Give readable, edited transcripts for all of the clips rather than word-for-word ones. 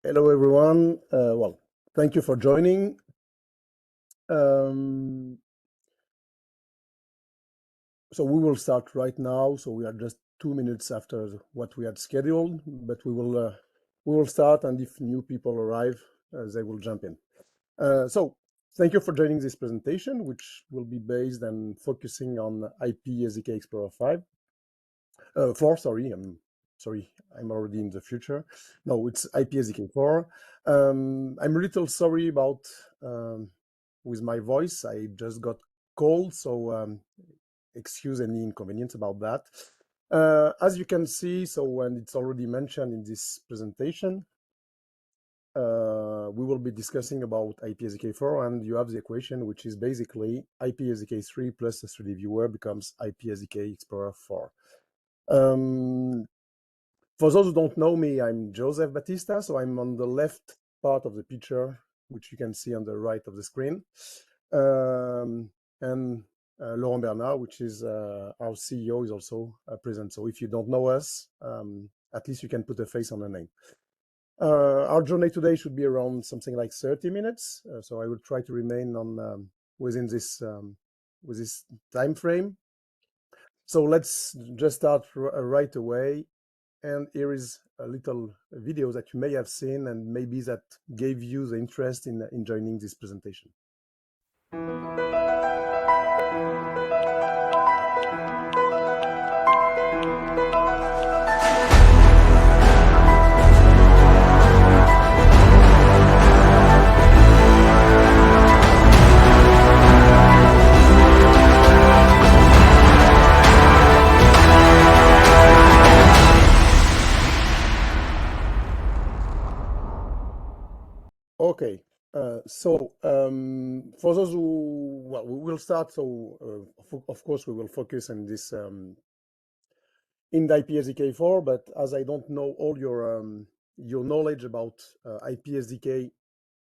Hello, everyone. Well, thank you for joining. So we will start right now. So we are just 2 minutes after what we had scheduled, but we will start, and if new people arrive, they will jump in. So thank you for joining this presentation, which will be based and focusing on IPSDK Explorer 5. 4, sorry, I'm already in the future. No, it's IPSDK 4. I'm a little sorry about with my voice. I just got cold, so excuse any inconvenience about that. As you can see, so when it's already mentioned in this presentation, we will be discussing about IPSDK 4, and you have the equation, which is basically IPSDK 3 plus the 3D viewer becomes IPSDK Explorer 4. For those who don't know me, I'm Joseph Baptista, so I'm on the left part of the picture, which you can see on the right of the screen. And Laurent Bernard, which is our CEO, is also present. So if you don't know us, at least you can put a face on a name. Our journey today should be around something like 30 minutes. So I will try to remain on within this with this time frame. So let's just start right away. And here is a little video that you may have seen, and maybe that gave you the interest in joining this presentation. Okay, so for those who, well, we will start. So of course we will focus on this in the IPSDK 4, but as I don't know all your knowledge about IPSDK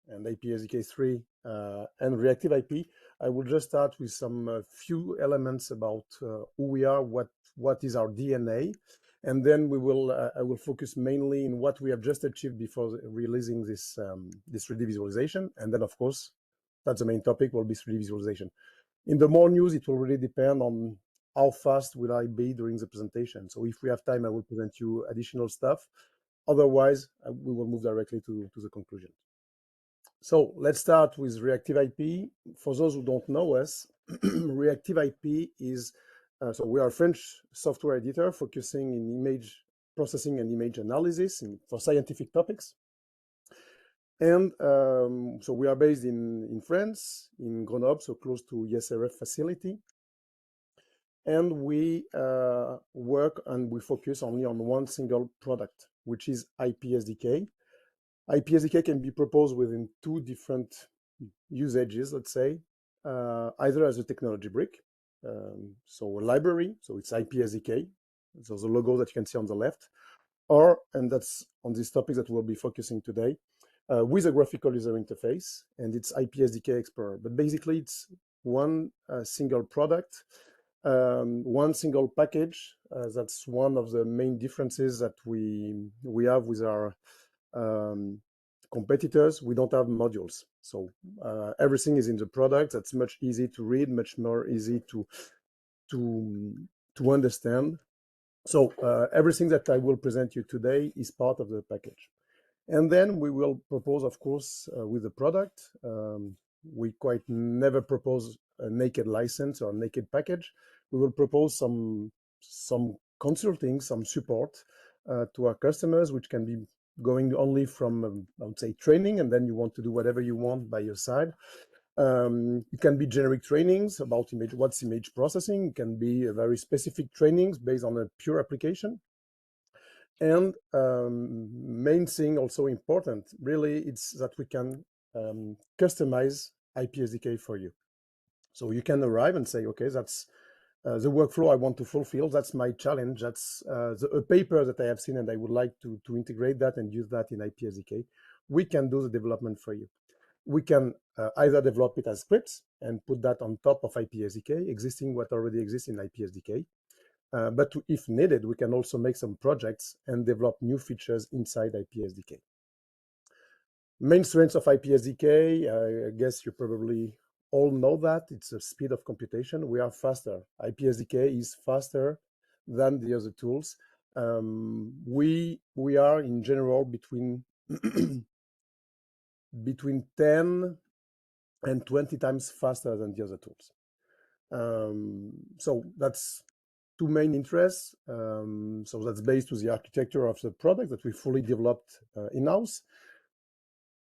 and IPSDK 3 and Reactiv'IP, I will just start with some few elements about who we are, what is our DNA, and then we will I will focus mainly in what we have just achieved before releasing this this 3D visualization, and then of course that's the main topic will be 3D visualization. In the more news, it will really depend on how fast will I be during the presentation. So if we have time, I will present you additional stuff. Otherwise, we will move directly to the conclusion. So let's start with Reactiv'IP. For those who don't know us, Reactiv'IP is, so we are a French software editor focusing in image processing and image analysis for scientific topics. And so we are based in France, in Grenoble, so close to ESRF facility. And we work and we focus only on one single product, which is IPSDK. IPSDK can be proposed within two different usages, let's say, either as a technology brick, so a library, so it's IPSDK, so the logo that you can see on the left, or, and that's on this topic that we'll be focusing today, with a graphical user interface, and it's IPSDK Explorer. But basically, it's one single product, one single package. That's one of the main differences that we have with our competitors. We don't have modules, so everything is in the product. That's much easy to read, much more easy to understand. So everything that I will present you today is part of the package. And then we will propose, of course, with the product. We quite never propose a naked license or a naked package. We will propose some consulting, some support to our customers, which can be going only from, I would say, training, and then you want to do whatever you want by your side. It can be generic trainings about what's image processing. It can be a very specific trainings based on a pure application. And main thing, also important, really, it's that we can customize IPSDK for you. So you can arrive and say, okay, that's the workflow I want to fulfill. That's my challenge. That's a paper that I have seen, and I would like to integrate that and use that in IPSDK. We can do the development for you. We can either develop it as scripts and put that on top of IPSDK, existing what already exists in IPSDK. But if needed, we can also make some projects and develop new features inside IPSDK. Main strengths of IPSDK, I guess you probably all know that. It's the speed of computation. We are faster. IPSDK is faster than the other tools. We are in general between between 10 and 20 times faster than the other tools. So that's two main interests. So that's based to the architecture of the product that we fully developed in-house.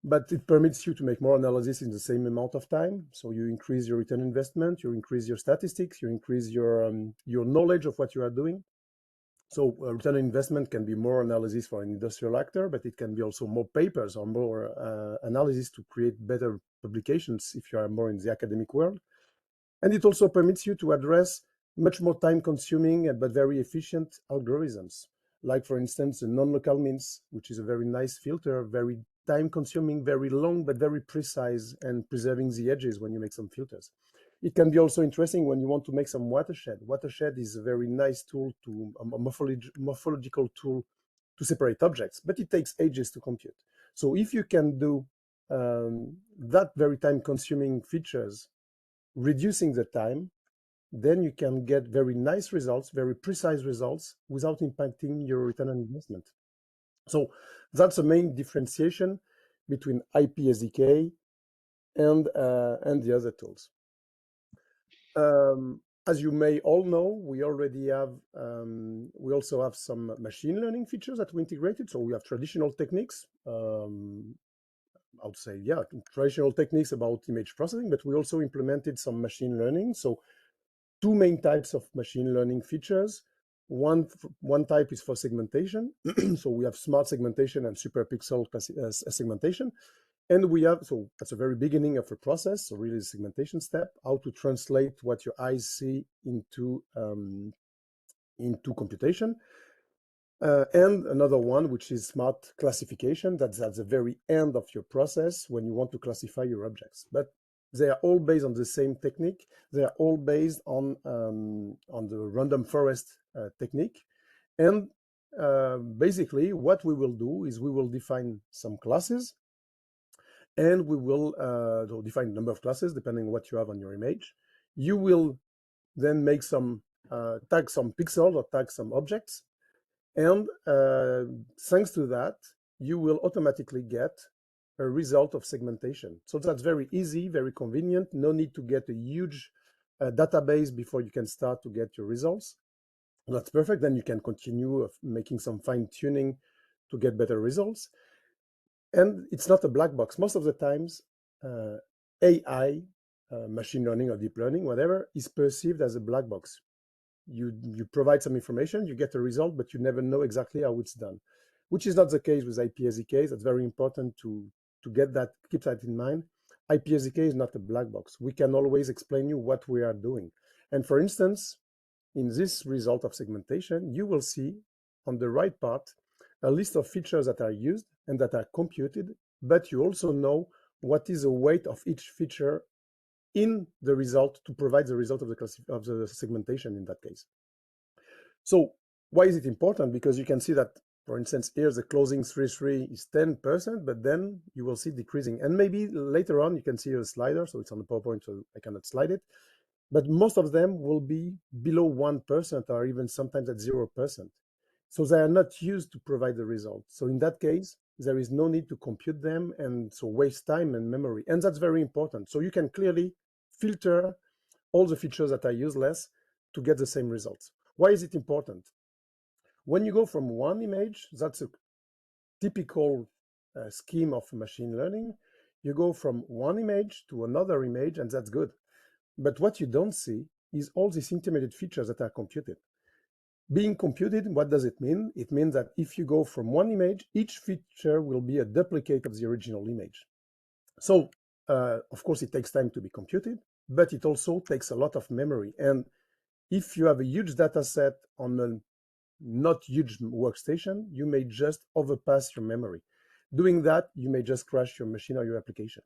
But it permits you to make more analysis in the same amount of time. So you increase your return on investment, you increase your statistics, you increase your knowledge of what you are doing. So return on investment can be more analysis for an industrial actor, but it can be also more papers or more analysis to create better publications if you are more in the academic world. And it also permits you to address much more time-consuming but very efficient algorithms, like, for instance, the non-local means, which is a very nice filter, very time-consuming, very long, but very precise, and preserving the edges when you make some filters. It can be also interesting when you want to make some watershed. Watershed is a very nice tool, a morphological tool to separate objects, but it takes ages to compute. So if you can do that very time-consuming features, reducing the time, then you can get very nice results, very precise results, without impacting your return on investment. So that's the main differentiation between IPSDK and the other tools. As you may all know, we already have, we also have some machine learning features that we integrated. So we have traditional techniques, I would say, yeah, traditional techniques about image processing, but we also implemented some machine learning. So two main types of machine learning features. One type is for segmentation. So we have smart segmentation and superpixel segmentation. And we have, so that's the very beginning of a process, so really the segmentation step, how to translate what your eyes see into computation. And another one, which is smart classification. That's at the very end of your process when you want to classify your objects. But they are all based on the same technique. They are all based on the random forest technique. And basically, what we will do is we will define some classes, and we will define a number of classes depending on what you have on your image. You will then make some tag some pixels or tag some objects. And thanks to that, you will automatically get a result of segmentation. So that's very easy, very convenient. No need to get a huge database before you can start to get your results. That's perfect. Then you can continue making some fine tuning to get better results. And it's not a black box. Most of the times, AI, machine learning or deep learning, whatever, is perceived as a black box. You provide some information, you get a result, but you never know exactly how it's done, which is not the case with IPSDK. That's very important to get that, keep that in mind. IPSDK is not a black box. We can always explain you what we are doing. And for instance, in this result of segmentation, you will see on the right part a list of features that are used and that are computed, but you also know what is the weight of each feature in the result to provide the result of the segmentation in that case. So why is it important? Because you can see that, for instance, here the closing 3.3 is 10%, but then you will see decreasing. And maybe later on you can see a slider, so it's on the PowerPoint, so I cannot slide it. But most of them will be below 1% or even sometimes at 0%. So they are not used to provide the result. So in that case, there is no need to compute them and so waste time and memory. And that's very important. So you can clearly filter all the features that are useless to get the same results. Why is it important? When you go from one image, that's a typical scheme of machine learning. You go from one image to another image, and that's good. But what you don't see is all these intermediate features that are computed. Being computed, what does it mean? It means that if you go from one image, each feature will be a duplicate of the original image. So, of course, it takes time to be computed, but it also takes a lot of memory. And if you have a huge data set on a not huge workstation, you may just overpass your memory. Doing that, you may just crash your machine or your application.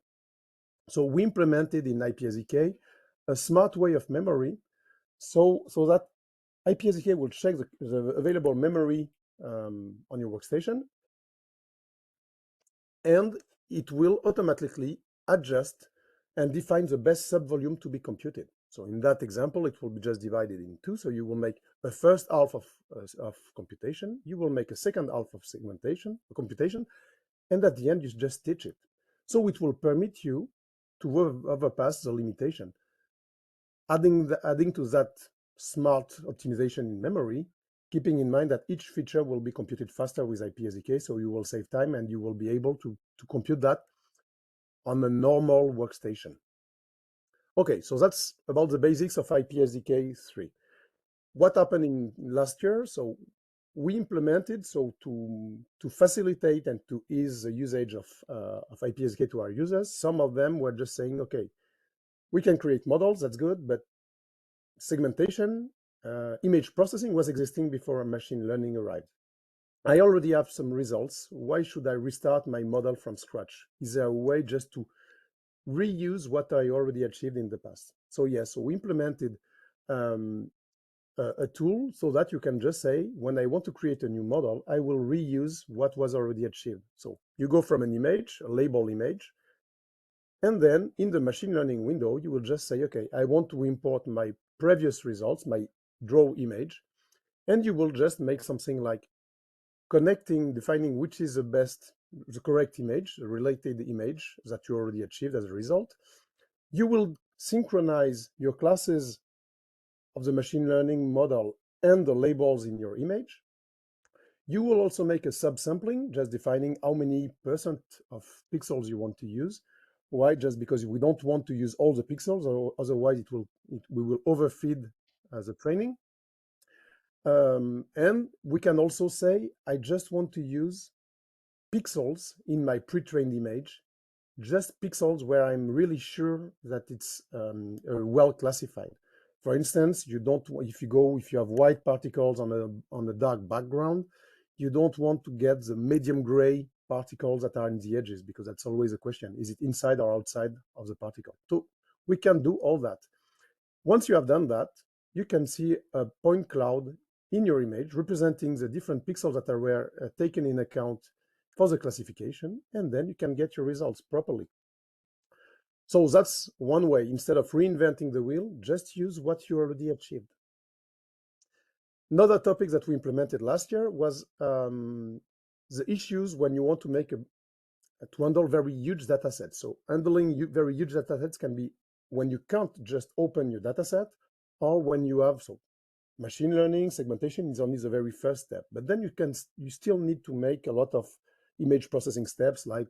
So we implemented in IPSDK a smart way of memory so that IPSDK will check the available memory on your workstation, and it will automatically adjust and define the best subvolume to be computed. So in that example, it will be just divided in two. So you will make a first half of computation, you will make a second half of computation, and at the end, you just stitch it. So it will permit you to overpass the limitation. Adding to that smart optimization in memory, keeping in mind that each feature will be computed faster with IPSDK, so you will save time and you will be able to compute that on a normal workstation. Okay, so that's about the basics of IPSDK 3. What happened in last year? So we implemented, so to facilitate and to ease the usage of IPSDK to our users, some of them were just saying, okay, we can create models, that's good, but segmentation, image processing was existing before machine learning arrived. I already have some results. Why should I restart my model from scratch? Is there a way just to reuse what I already achieved in the past? So yes, so we implemented a tool so that you can just say, when I want to create a new model, I will reuse what was already achieved. So you go from an image, a label image, and then in the machine learning window, you will just say, okay, I want to import my previous results, my draw image, and you will just make something like defining which is the correct image, the related image that you already achieved as a result. You will synchronize your classes of the machine learning model and the labels in your image. You will also make a subsampling, just defining how many percent of pixels you want to use. Why? Just because we don't want to use all the pixels, or otherwise we will overfeed the training. And we can also say, I just want to use pixels in my pre-trained image, just pixels where I'm really sure that it's well classified. For instance, if you have white particles on a dark background, you don't want to get the medium gray particles that are in the edges, because that's always a question. Is it inside or outside of the particle? So we can do all that. Once you have done that, you can see a point cloud in your image representing the different pixels that were taken in account for the classification, and then you can get your results properly. So that's one way. Instead of reinventing the wheel, just use what you already achieved. Another topic that we implemented last year was the issues when you want to handle very huge data sets. So handling very huge data sets can be when you can't just open your data set, or when you have, so machine learning, segmentation is only the very first step. But then you still need to make a lot of image processing steps like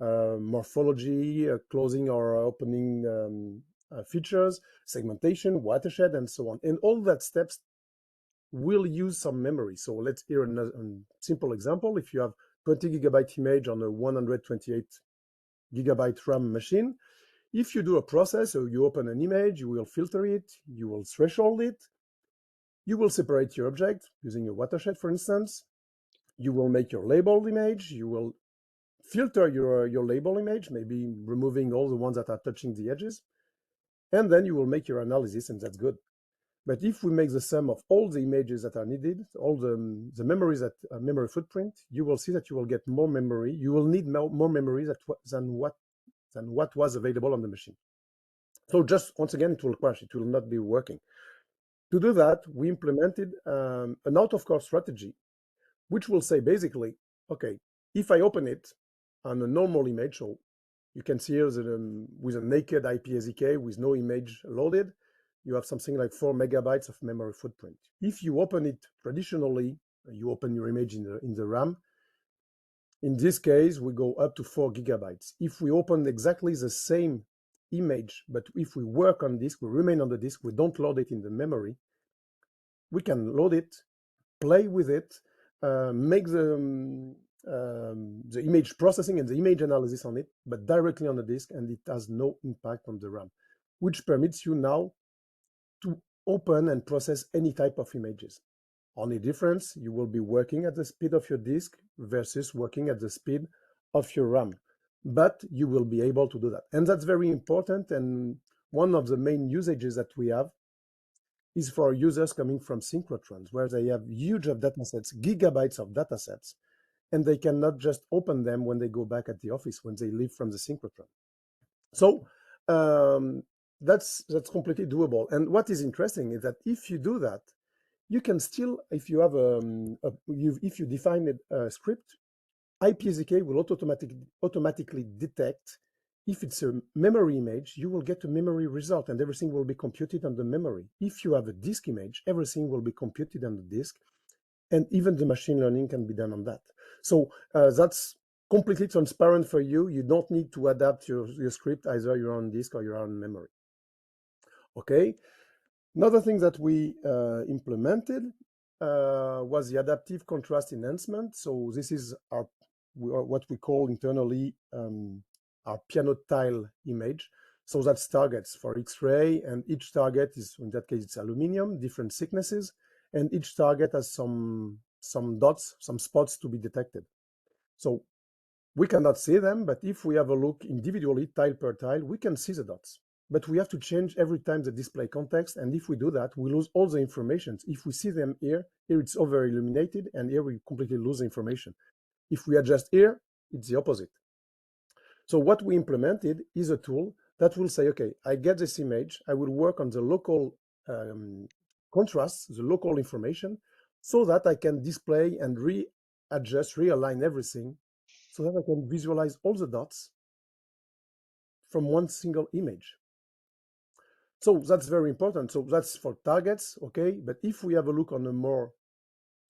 morphology, closing or opening features, segmentation, watershed, and so on. And all that steps will use some memory. So let's hear a simple example. If you have 20 gigabyte image on a 128 gigabyte RAM machine, if you do a process, so you open an image, you will filter it, you will threshold it, you will separate your object using a watershed, for instance. You will make your labeled image, you will filter your label image, maybe removing all the ones that are touching the edges, and then you will make your analysis, and that's good. But if we make the sum of all the images that are needed, all the memories memory footprint, you will see that you will get more memory. You will need more memory than what was available on the machine. So just once again, it will crash. It will not be working. To do that, we implemented an out-of-core strategy, which will say basically, okay, if I open it on a normal image, so you can see here that with a naked IPSDK with no image loaded, you have something like 4 megabytes of memory footprint. If you open it traditionally, you open your image in the RAM. In this case, we go up to 4 gigabytes. If we open exactly the same image, but if we work on disk, we remain on the disk, we don't load it in the memory, we can load it, play with it, make the image processing and the image analysis on it, but directly on the disk, and it has no impact on the RAM, which permits you now to open and process any type of images. Only difference, you will be working at the speed of your disk versus working at the speed of your RAM. But you will be able to do that. And that's very important. And one of the main usages that we have is for users coming from synchrotrons, where they have huge of data sets, gigabytes of data sets. and they cannot just open them when they go back at the office, when they leave from the synchrotron. So that's completely doable. And what is interesting is that if you do that, you can still, if you have if you define a script, IPSDK will automatically detect if it's a memory image. You will get a memory result, and everything will be computed on the memory. If you have a disk image, everything will be computed on the disk, and even the machine learning can be done on that. So that's completely transparent for you. You don't need to adapt your script, either you're on disk or you're on memory. Okay. Another thing that we implemented was the adaptive contrast enhancement. So this is what we call internally our piano tile image. So that's targets for X-ray, and each target is, in that case, it's aluminum, different thicknesses, and each target has some dots, some spots to be detected. So we cannot see them, but if we have a look individually, tile per tile, we can see the dots. But we have to change every time the display context, and if we do that, we lose all the information. If we see them here it's over illuminated, and here we completely lose the information. If we adjust here, it's the opposite. So what we implemented is a tool that will say, okay, I get this image, I will work on the local contrasts, the local information, so that I can display and readjust, realign everything, so that I can visualize all the dots from one single image. So that's very important. So that's for targets, okay? But if we have a look on a more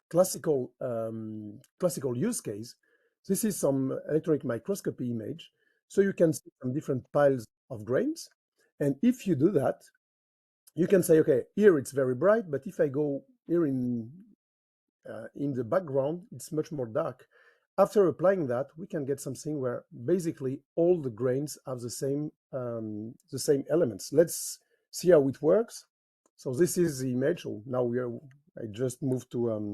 classical use case, this is some electronic microscopy image. So you can see some different piles of grains. And if you do that, you can say, okay, here it's very bright, but if I go here in the background, it's much more dark. After applying that, we can get something where basically all the grains have the same elements. Let's see how it works. So this is the image. So now I just moved to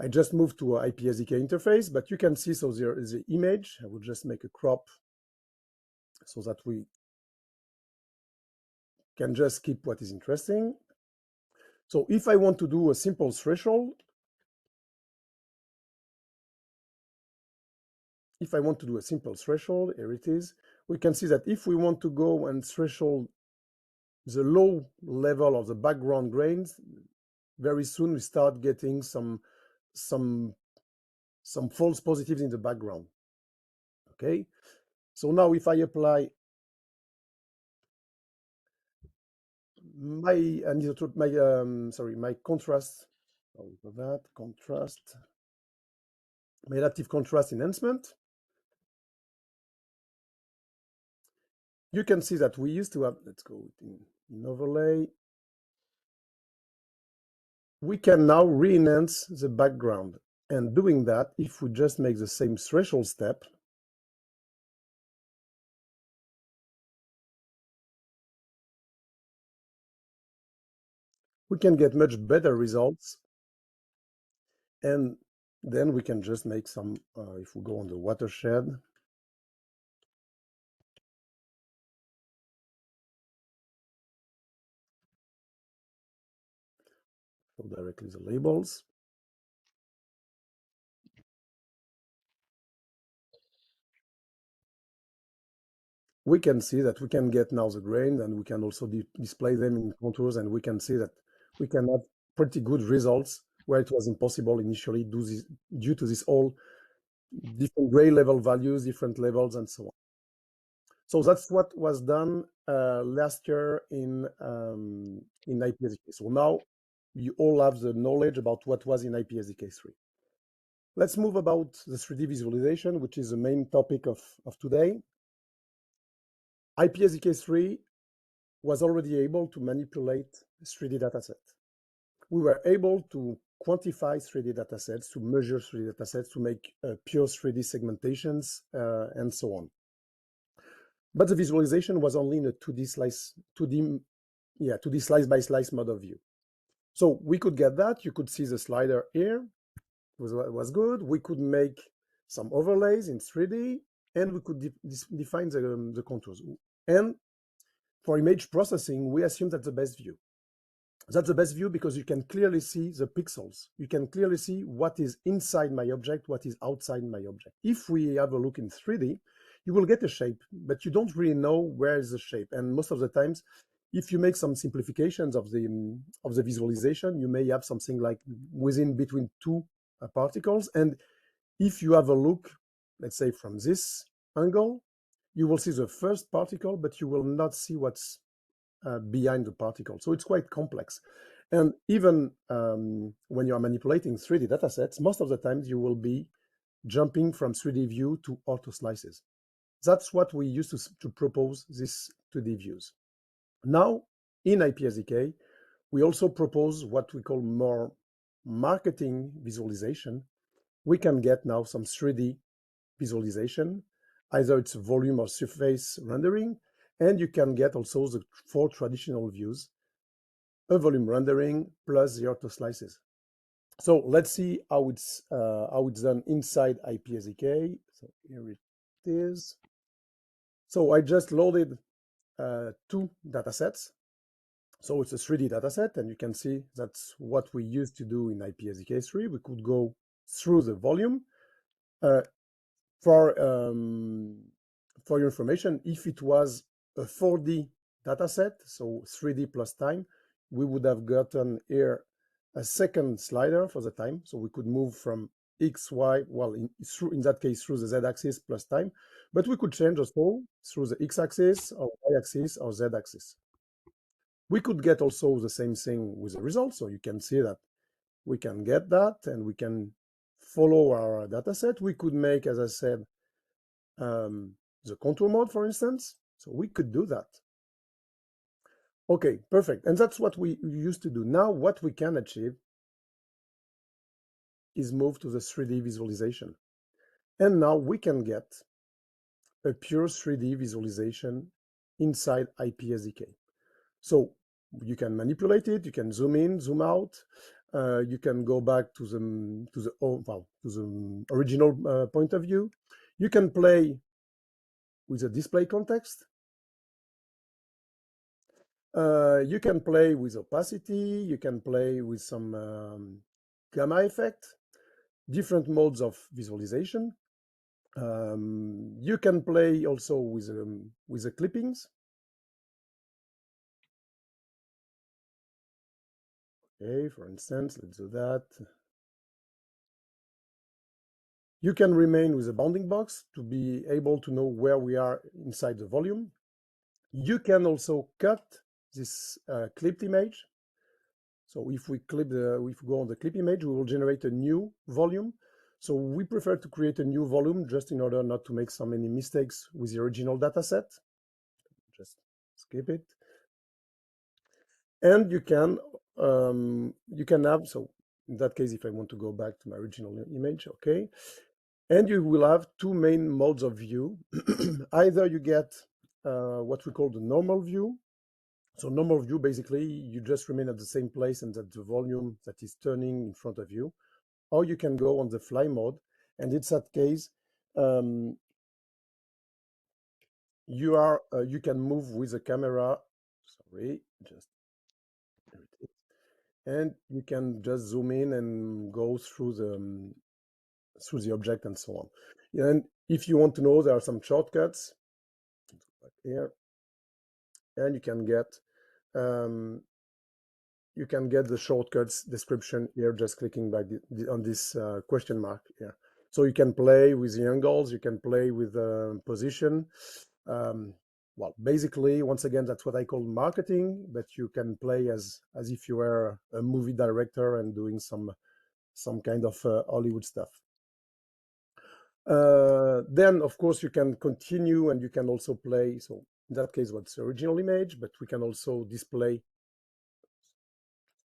IPSDK interface, but you can see, so there is the image. I will just make a crop so that we can just keep what is interesting. So if I want to do a simple threshold, here it is, we can see that if we want to go and threshold the low level of the background grains, very soon we start getting some false positives in the background. Okay, so now if I apply my contrast, my adaptive contrast enhancement, you can see that we used to have, let's go in overlay, we can now re-enhance the background. And doing that, if we just make the same threshold step, we can get much better results. And then we can just make some, if we go on the watershed, so directly the labels. We can see that we can get now the grains, and we can also display them in contours, and we can see that we can have pretty good results where it was impossible initially due to this all different gray level values, different levels, and so on. So that's what was done last year in IPSDK. So now you all have the knowledge about what was in IPSDK 3. Let's move about the 3D visualization, which is the main topic of today. IPSDK 3 was already able to manipulate 3D datasets. We were able to quantify 3D datasets, to measure 3D datasets, to make pure 3D segmentations, and so on. But the visualization was only in a 2D slice by slice mode of view. So we could get that. You could see the slider here. It was good. We could make some overlays in 3D, and we could define the contours. And for image processing, we assume that's the best view. That's the best view because you can clearly see the pixels. You can clearly see what is inside my object, what is outside my object. If we have a look in 3D, you will get a shape, but you don't really know where is the shape. And most of the times, if you make some simplifications of the visualization, you may have something like within between two particles. And if you have a look, let's say from this angle, you will see the first particle, but you will not see what's behind the particle. So it's quite complex. And even when you are manipulating 3D datasets, most of the times you will be jumping from 3D view to auto slices. That's what we used to propose these 2D views. Now, in IPSDK, we also propose what we call more marketing visualization. We can get now some 3D visualization, either it's volume or surface rendering, and you can get also the 4 traditional views, a volume rendering plus the auto slices. So let's see how it's done inside IPSDK. So here it is. So I just loaded 2 datasets. So it's a 3D dataset, and you can see that's what we used to do in IPSDK3. We could go through the volume. Uh, for your information, if it was a 4D dataset, so 3D plus time, we would have gotten here a second slider for the time. So we could move from X, Y, well, in that case, through the Z-axis plus time, but we could change also through the X-axis or Y-axis or Z-axis. We could get also the same thing with the results. So you can see that we can get that and we can follow our dataset. We could make, as I said, the contour mode, for instance. So we could do that. Okay, perfect. And that's what we used to do. Now what we can achieve is move to the 3D visualization. And now we can get a pure 3D visualization inside IPSDK. So you can manipulate it, you can zoom in, zoom out, you can go back to the original point of view. You can play with the display context. You can play with opacity, you can play with some gamma effect, different modes of visualization. You can play also with the clippings. Okay, for instance, let's do that. You can remain with a bounding box to be able to know where we are inside the volume. You can also cut this clipped image. So if we go on the clip image, we will generate a new volume. So we prefer to create a new volume just in order not to make so many mistakes with the original data set. Just skip it. And you can have, so in that case, if I want to go back to my original image, okay. And you will have 2 main modes of view. Either you get what we call the normal view. So normal view, basically, you just remain at the same place and that the volume that is turning in front of you. Or you can go on the fly mode, and it's that case you can move with the camera. Sorry, just and you can just zoom in and go through the object and so on. And if you want to know, there are some shortcuts here, and you can get the shortcuts description here just clicking by on this question mark here. So you can play with the angles, you can play with position. Well, basically, once again, that's what I call marketing, but you can play as if you were a movie director and doing some kind of Hollywood stuff. Then, of course, you can continue and you can also play. So in that case, what's the original image, but we can also display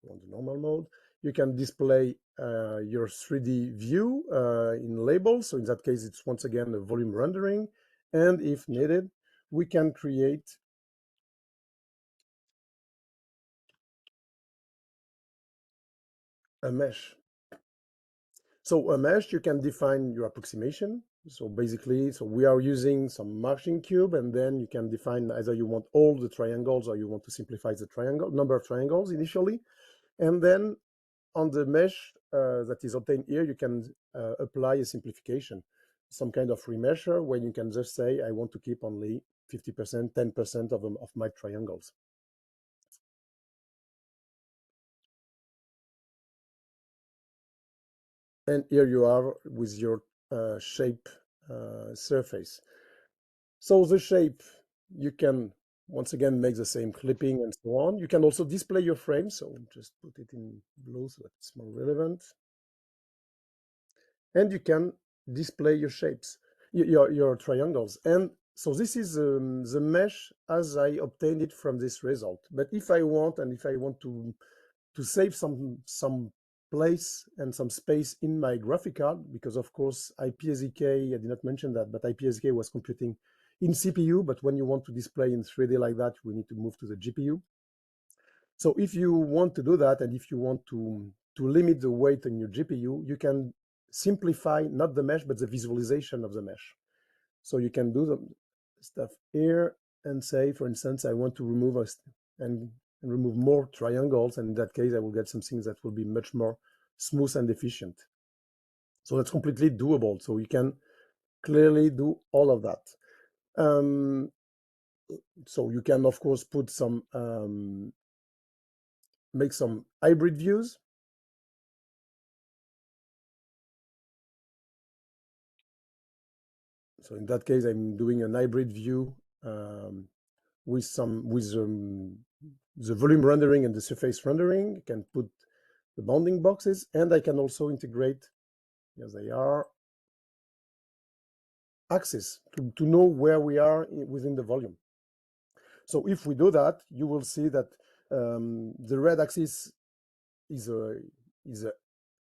on the normal mode. You can display your 3D view in labels. So in that case, it's once again a volume rendering. And if needed, we can create a mesh. So a mesh, you can define your approximation. So basically, we are using some marching cube, and then you can define either you want all the triangles or you want to simplify the triangle number of triangles initially. And then on the mesh that is obtained here, you can apply a simplification, some kind of remesher, where you can just say, I want to keep only 50%, 10% of my triangles. And here you are with your shape surface. So the shape, you can once again make the same clipping and so on. You can also display your frame. So just put it in blue so that it's more relevant. And you can display your shapes, your triangles. And so this is the mesh as I obtained it from this result. But if I want to save some place and some space in my graphic card, because of course IPSDK, I did not mention that, but IPSDK was computing in CPU, but when you want to display in 3D like that, we need to move to the GPU. So if you want to do that, and if you want to limit the weight in your GPU, you can simplify not the mesh, but the visualization of the mesh. So you can do the stuff here and say, for instance, I want to remove and remove more triangles, and in that case, I will get something that will be much more smooth and efficient. So that's completely doable. So you can clearly do all of that. So you can, of course, put some make some hybrid views. So in that case, I'm doing an hybrid view with the volume rendering and the surface rendering. You can put the bounding boxes, and I can also integrate, as they are, axes to know where we are within the volume. So if we do that, you will see that the red axis is a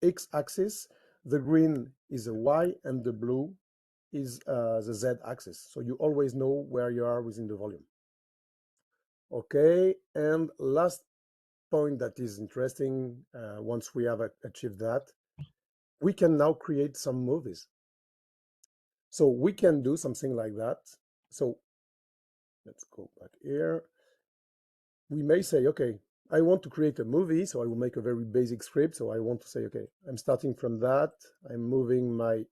x-axis, the green is a y, and the blue is the z-axis. So you always know where you are within the volume. Okay, and last point that is interesting, once we have achieved that, we can now create some movies. So we can do something like that. So let's go back here. We may say, okay, I want to create a movie, so I will make a very basic script. So I want to say, okay, I'm starting from that. I'm moving my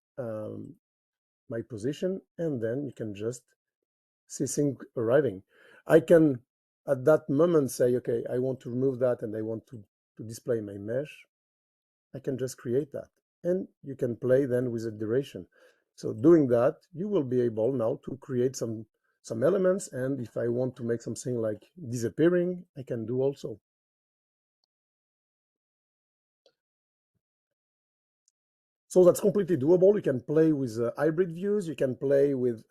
my position, and then you can just see things arriving. I can, at that moment, say, okay, I want to remove that, and I want to display my mesh. I can just create that, and you can play then with the duration. So doing that, you will be able now to create some elements, and if I want to make something like disappearing, I can do also. So that's completely doable. You can play with hybrid views. You can play with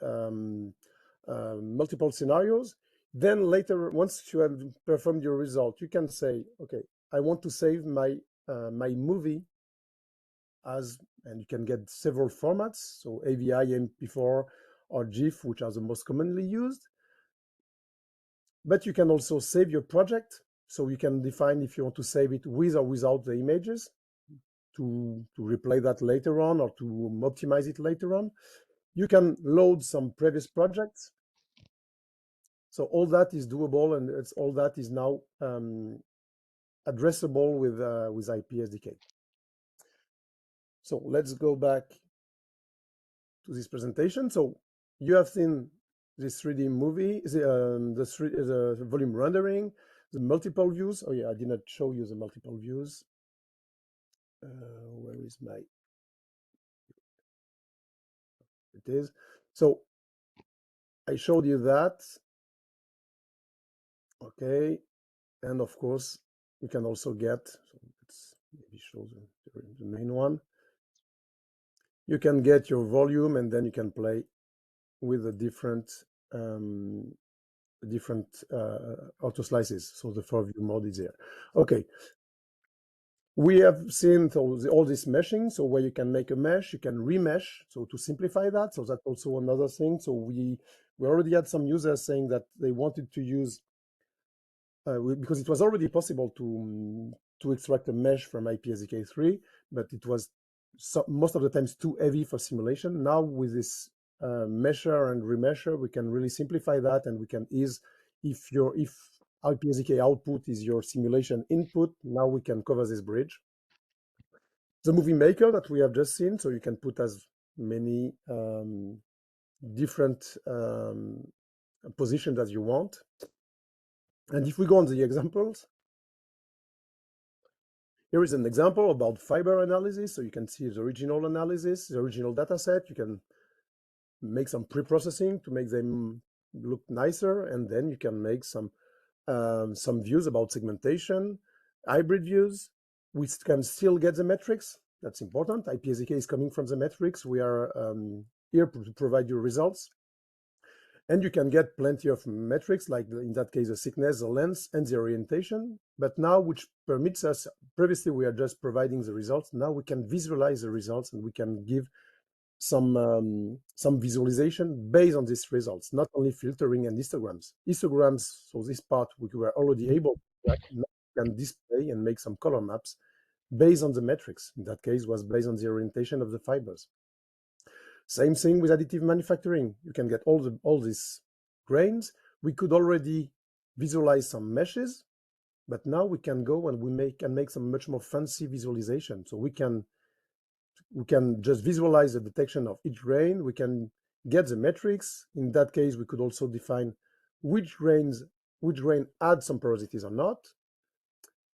multiple scenarios. Then later, once you have performed your result, you can say, okay, I want to save my my movie as, and you can get several formats, so AVI, MP4, or GIF, which are the most commonly used. But you can also save your project. So you can define if you want to save it with or without the images to replay that later on or to optimize it later on. You can load some previous projects. So all that is doable, and all that is now addressable with IPSDK. So let's go back to this presentation. So you have seen this 3D movie, the volume rendering, the multiple views. Oh yeah, I did not show you the multiple views. Where is my? It is. So I showed you that. Okay, and of course you can also get. So let's maybe show the main one. You can get your volume, and then you can play with the different auto slices. So the 4-view mode is there. Okay, we have seen all this meshing. So where you can make a mesh, you can remesh. So to simplify that, so that's also another thing. So we already had some users saying that they wanted to use because it was already possible to extract a mesh from IPSDK3, but it was most of the times too heavy for simulation. Now with this measure and remeasure, we can really simplify that, and we can ease if IPSDK output is your simulation input. Now we can cover this bridge. The movie maker that we have just seen, so you can put as many different positions as you want. And if we go on the examples, here is an example about fiber analysis. So you can see the original analysis, the original data set. You can make some pre-processing to make them look nicer, and then you can make some views about segmentation, hybrid views. We can still get the metrics. That's important. IPSDK is coming from the metrics. We are here to provide you results. And you can get plenty of metrics, like in that case, the thickness, the length, and the orientation. But now, which permits us, previously we are just providing the results. Now we can visualize the results, and we can give some visualization based on these results, not only filtering and histograms. Histograms, so this part we were already able to now can display and make some color maps based on the metrics. In that case, was based on the orientation of the fibers. Same thing with additive manufacturing. You can get all these grains. We could already visualize some meshes, but now we can go and we make some much more fancy visualization. So we can just visualize the detection of each grain. We can get the metrics. In that case, we could also define which grain add some porosities or not.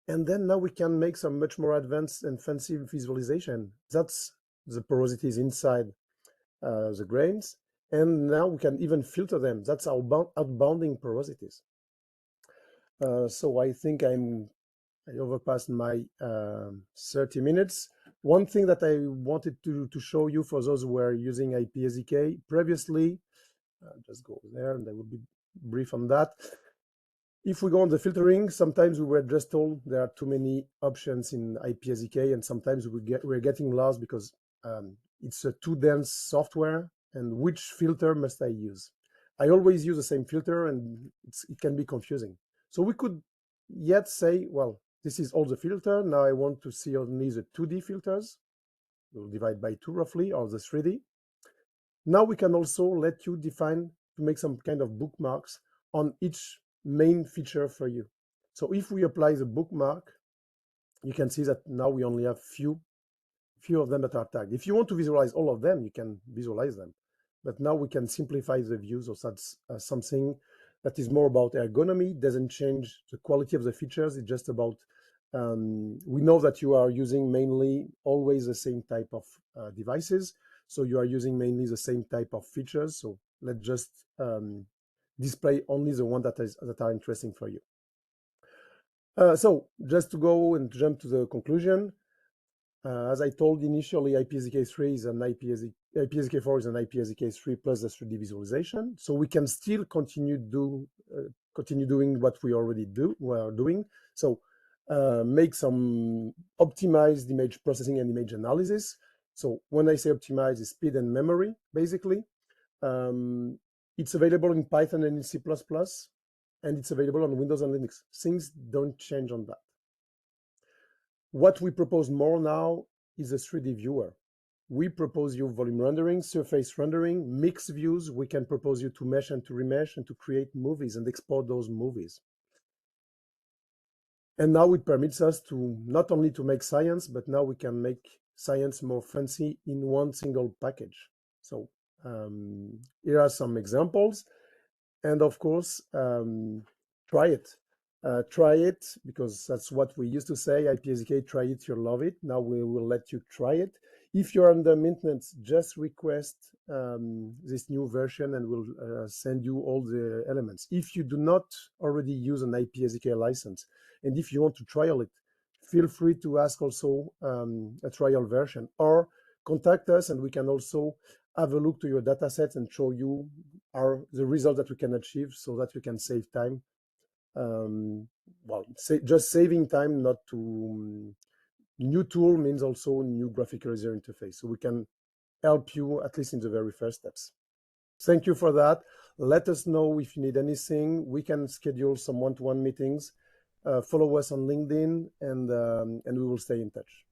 And then now we can make some much more advanced and fancy visualization. That's the porosities inside the grains. And now we can even filter them. That's our outbounding porosities. So I think I overpassed my 30 minutes. One thing that I wanted to show you for those who are using IPSDK previously, just go there and I will be brief on that. If we go on the filtering, sometimes we were just told there are too many options in IPSDK, and sometimes we're getting lost because it's a too dense software, and which filter must I use? I always use the same filter, and it can be confusing. So we could yet say, well, this is all the filter. Now I want to see only the 2D filters. We'll divide by 2 roughly, or the 3D. Now we can also let you define to make some kind of bookmarks on each main feature for you. So if we apply the bookmark, you can see that now we only have few of them that are tagged. If you want to visualize all of them, you can visualize them. But now we can simplify the views, or that's something that is more about ergonomy, doesn't change the quality of the features. It's just about, we know that you are using mainly always the same type of devices. So you are using mainly the same type of features. So let's just display only the one that are interesting for you. So just to go and jump to the conclusion, as I told initially, IPSDK4 is an IPSDK3 plus the 3D visualization. So we can still continue doing what we already are doing. So make some optimized image processing and image analysis. So when I say optimize, it's speed and memory, basically. It's available in Python and in C++, and it's available on Windows and Linux. Things don't change on that. What we propose more now is a 3D viewer. We propose you volume rendering, surface rendering, mixed views. We can propose you to mesh and to remesh and to create movies and export those movies. And now it permits us to not only to make science, but now we can make science more fancy in one single package. So here are some examples. And of course, try it. Try it, because that's what we used to say, IPSDK, try it, you'll love it. Now we will let you try it. If you're under maintenance, just request this new version and we'll send you all the elements. If you do not already use an IPSDK license, and if you want to trial it, feel free to ask also a trial version, or contact us and we can also have a look to your data sets and show you the results that we can achieve so that we can save time. Well, just saving time, not to new tool means also new graphical user interface. So we can help you at least in the very first steps. Thank you for that. Let us know if you need anything. We can schedule some one-to-one meetings. Follow us on LinkedIn, and we will stay in touch.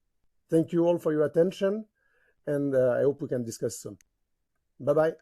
Thank you all for your attention. and I hope we can discuss soon. Bye-bye.